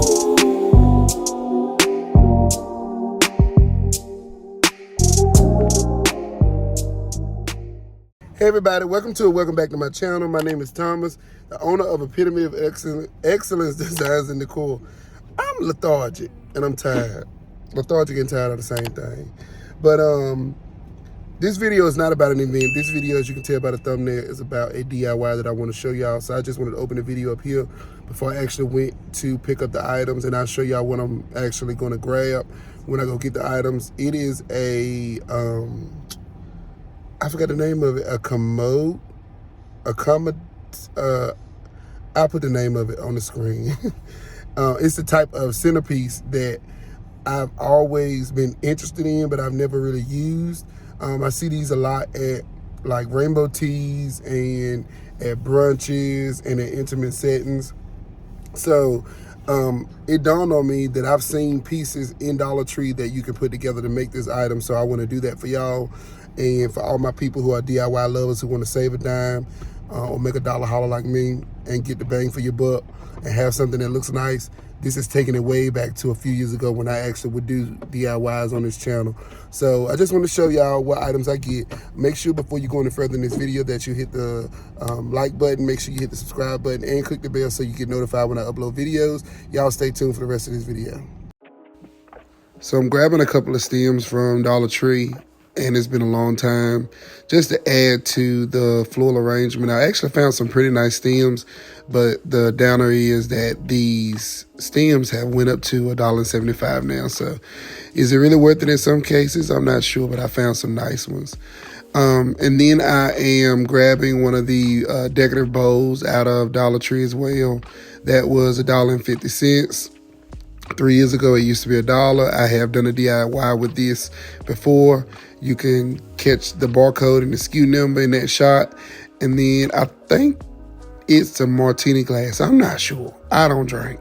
Hey everybody, welcome back to my channel. My name is Thomas, the owner of Epitome of Excellence Designs and Decor. I'm lethargic and I'm tired. Lethargic and tired are the same thing. But this video is not about an event. This video, as you can tell by the thumbnail, is about a DIY that I want to show y'all. So I just wanted to open the video up here before I actually went to pick up the items, and I'll show y'all what I'm actually going to grab when I go get the items. It is a I forgot the name of it, I'll put the name of it on the screen. It's the type of centerpiece that I've always been interested in, but I've never really used. I see these a lot at like rainbow teas and at brunches and at intimate settings. So it dawned on me that I've seen pieces in Dollar Tree that you can put together to make this item. So I want to do that for y'all. And for all my people who are DIY lovers who want to save a dime or make a dollar holler like me and get the bang for your buck and have something that looks nice, this is taking it way back to a few years ago when I actually would do DIYs on this channel. So I just want to show y'all what items I get. Make sure before you go any further in this video that you hit the like button, make sure you hit the subscribe button and click the bell so you get notified when I upload videos. Y'all stay tuned for the rest of this video. So I'm grabbing a couple of stems from Dollar Tree, and it's been a long time, just to add to the floral arrangement. I actually found some pretty nice stems, but the downer is that these stems have went up to $1.75 now. So is it really worth it in some cases? I'm not sure, but I found some nice ones. And then I am grabbing one of the decorative bowls out of Dollar Tree as well. That was $1.50. 3 years ago, it used to be $1. I have done a DIY with this before. You can catch the barcode and the SKU number in that shot. And then I think it's a martini glass. I'm not sure. I don't drink.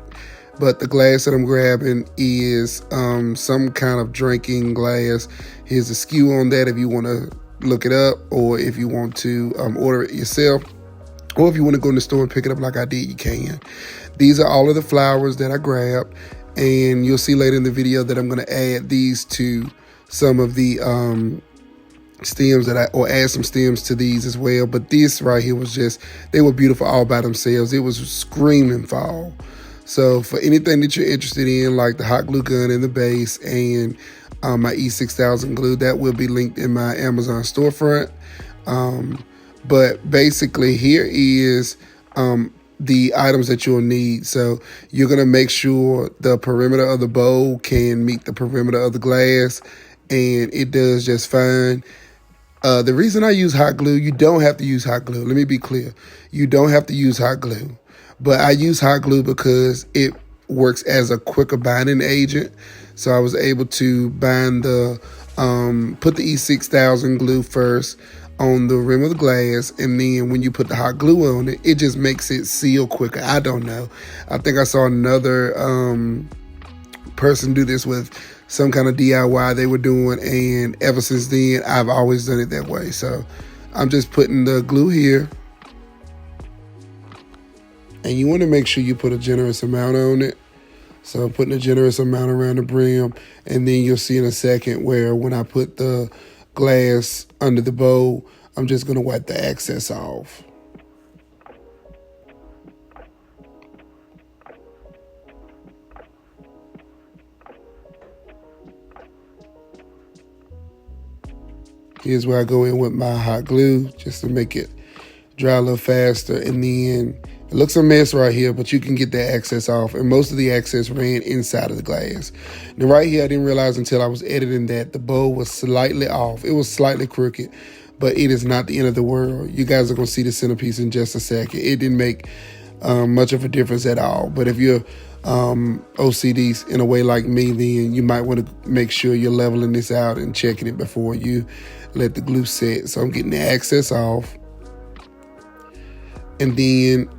But the glass that I'm grabbing is some kind of drinking glass. Here's a SKU on that if you want to look it up, or if you want to order it yourself, or if you want to go in the store and pick it up like I did, you can. These are all of the flowers that I grabbed. And you'll see later in the video that I'm going to add these to some of the stems or add some stems to these as well. But this right here was just, they were beautiful all by themselves. It was screaming fall. So for anything that you're interested in, like the hot glue gun in the base and my E6000 glue, that will be linked in my Amazon storefront. But basically here is the items that you'll need. So you're going to make sure the perimeter of the bowl can meet the perimeter of the glass, and it does just fine. The reason I use hot glue, you don't have to use hot glue. Let me be clear. You don't have to use hot glue, but I use hot glue because it works as a quicker binding agent. So I was able to bind put the E6000 glue first on the rim of the glass, and then when you put the hot glue on it, it just makes it seal quicker. I don't know. I think I saw another person do this with some kind of DIY they were doing, and ever since then, I've always done it that way. So I'm just putting the glue here, and you want to make sure you put a generous amount on it. So I'm putting a generous amount around the brim, and then you'll see in a second where when I put the glass under the bowl, I'm just going to wipe the excess off. Here's where I go in with my hot glue just to make it dry a little faster. And then it looks a mess right here, but you can get that excess off. And most of the excess ran inside of the glass. Now right here, I didn't realize until I was editing that the bowl was slightly off. It was slightly crooked, but it is not the end of the world. You guys are going to see the centerpiece in just a second. It didn't make much of a difference at all. But if you're OCD in a way like me, then you might want to make sure you're leveling this out and checking it before you let the glue set. So I'm getting the excess off. And then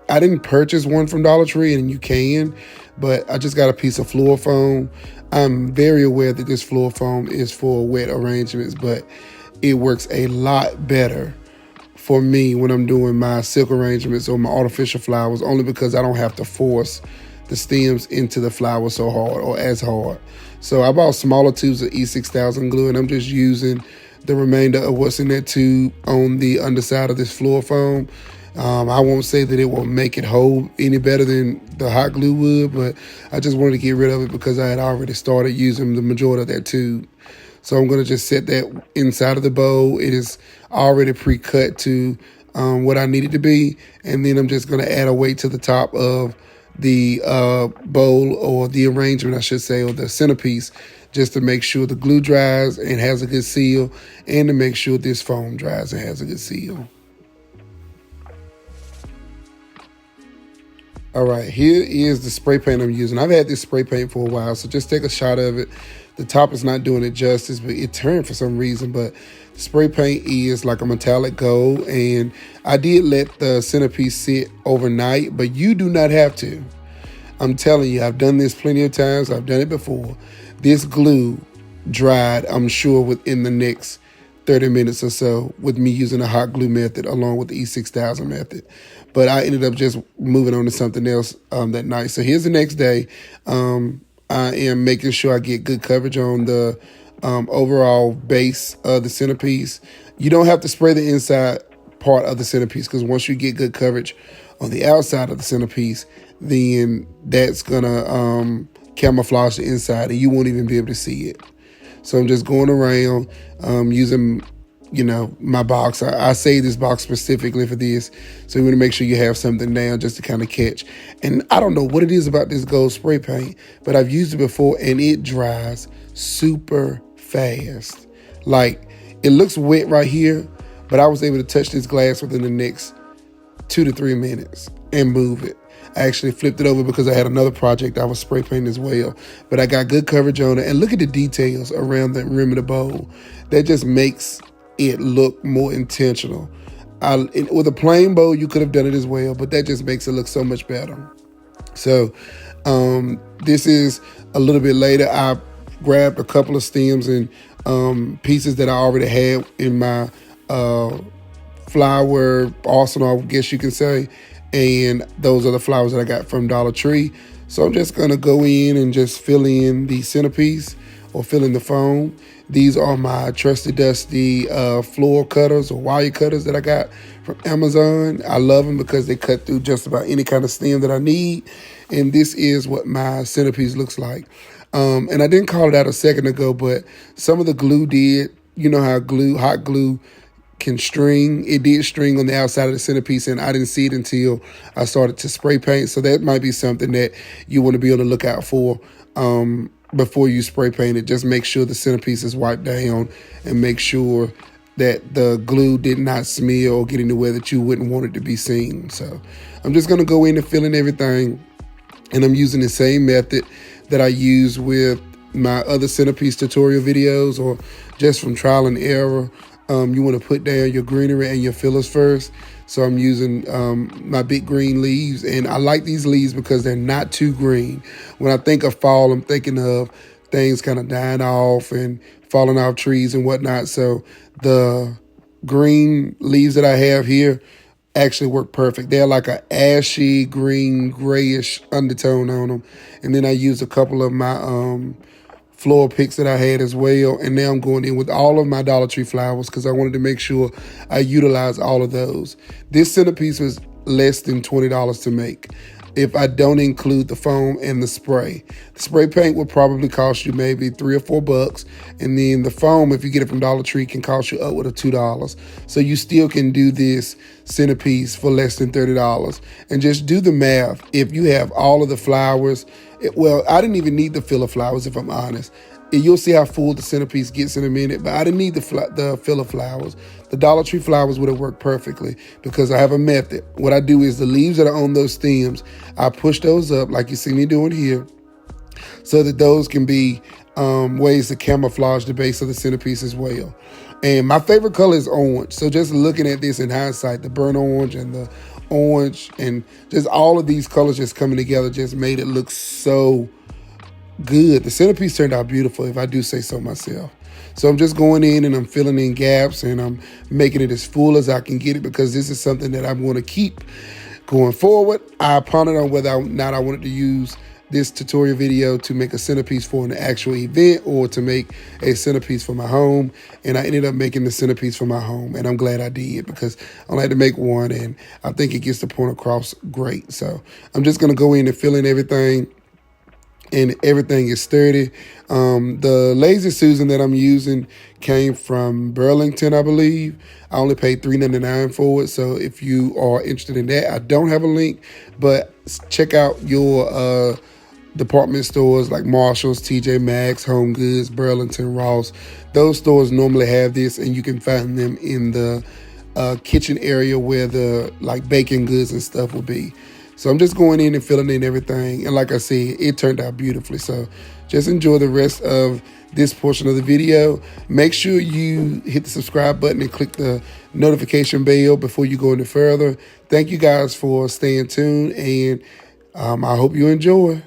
I didn't purchase one from Dollar Tree, and you can, but I just got a piece of floor foam. I'm very aware that this floor foam is for wet arrangements, but it works a lot better for me when I'm doing my silk arrangements or my artificial flowers, only because I don't have to force the stems into the flower so hard or as hard. So I bought smaller tubes of E6000 glue, and I'm just using the remainder of what's in that tube on the underside of this floor foam. I won't say that it will make it hold any better than the hot glue would, but I just wanted to get rid of it because I had already started using the majority of that tube. So I'm going to just set that inside of the bowl. It is already pre-cut to what I need it to be. And then I'm just going to add a weight to the top of the bowl, or the arrangement, I should say, or the centerpiece, just to make sure the glue dries and has a good seal, and to make sure this foam dries and has a good seal. All right, here is the spray paint I'm using. I've had this spray paint for a while, so just take a shot of it. The top is not doing it justice, but it turned for some reason. But the spray paint is like a metallic gold, and I did let the centerpiece sit overnight, but you do not have to. I'm telling you, I've done this plenty of times. I've done it before. This glue dried, I'm sure, within the next 30 minutes or so with me using a hot glue method along with the E6000 method. But I ended up just moving on to something else that night. So here's the next day. I am making sure I get good coverage on the overall base of the centerpiece. You don't have to spray the inside part of the centerpiece, because once you get good coverage on the outside of the centerpiece, then that's gonna camouflage the inside and you won't even be able to see it. So I'm just going around using, my box. I saved this box specifically for this. So you want to make sure you have something down just to kind of catch. And I don't know what it is about this gold spray paint, but I've used it before and it dries super fast. Like, it looks wet right here, but I was able to touch this glass within the next 2 to 3 minutes and move it. I actually flipped it over because I had another project I was spray painting as well. But I got good coverage on it. And look at the details around the rim of the bowl. That just makes it look more intentional. With a plain bowl, you could have done it as well, but that just makes it look so much better. So this is a little bit later. I grabbed a couple of stems and pieces that I already had in my flower arsenal, I guess you can say. And those are the flowers that I got from Dollar Tree. So I'm just gonna go in and just fill in the centerpiece or fill in the foam. These are my trusty dusty floor cutters or wire cutters that I got from Amazon. I love them because they cut through just about any kind of stem that I need. And this is what my centerpiece looks like. And I didn't call it out a second ago, but some of the glue did. You know how hot glue can string. It did string on the outside of the centerpiece, and I didn't see it until I started to spray paint. So that might be something that you want to be on the lookout for before you spray paint it. Just make sure the centerpiece is wiped down and make sure that the glue did not smear or get anywhere that you wouldn't want it to be seen. So I'm just going to go in and fill in everything, and I'm using the same method that I use with my other centerpiece tutorial videos, or just from trial and error. You want to put down your greenery and your fillers first. So I'm using my big green leaves, and I like these leaves because they're not too green. When I think of fall, I'm thinking of things kind of dying off and falling off trees and whatnot. So the green leaves that I have here actually work perfect. They're like a ashy green, grayish undertone on them. And then I use a couple of my floral picks that I had as well. And now I'm going in with all of my Dollar Tree flowers because I wanted to make sure I utilize all of those. This centerpiece was less than $20 to make if I don't include the foam and the spray. The spray paint will probably cost you maybe $3 or $4. And then the foam, if you get it from Dollar Tree, can cost you upward of $2. So you still can do this centerpiece for less than $30. And just do the math. If you have all of the flowers, well, I didn't even need the filler flowers, if I'm honest. You'll see how full the centerpiece gets in a minute, but I didn't need the filler flowers. The Dollar Tree flowers would have worked perfectly because I have a method. What I do is the leaves that are on those stems, I push those up like you see me doing here, so that those can be ways to camouflage the base of the centerpiece as well. And my favorite color is orange. So just looking at this in hindsight, the burnt orange and the orange and just all of these colors just coming together just made it look so good. The centerpiece turned out beautiful, if I do say so myself. So I'm just going in and I'm filling in gaps and I'm making it as full as I can get it because this is something that I'm going to keep Going forward, I pondered on whether or not I wanted to use this tutorial video to make a centerpiece for an actual event or to make a centerpiece for my home. And I ended up making the centerpiece for my home. And I'm glad I did, because I only had to make one, and I think it gets the point across great. So I'm just going to go in and fill in everything. And everything is sturdy. The Lazy Susan that I'm using came from Burlington, I believe. I only paid $3.99 for it. So if you are interested in that, I don't have a link, but check out your department stores like Marshall's, TJ Maxx, Home Goods, Burlington, Ross. Those stores normally have this, and you can find them in the kitchen area where the like baking goods and stuff will be. So I'm just going in and filling in everything. And like I said, it turned out beautifully. So just enjoy the rest of this portion of the video. Make sure you hit the subscribe button and click the notification bell before you go any further. Thank you guys for staying tuned, and I hope you enjoy.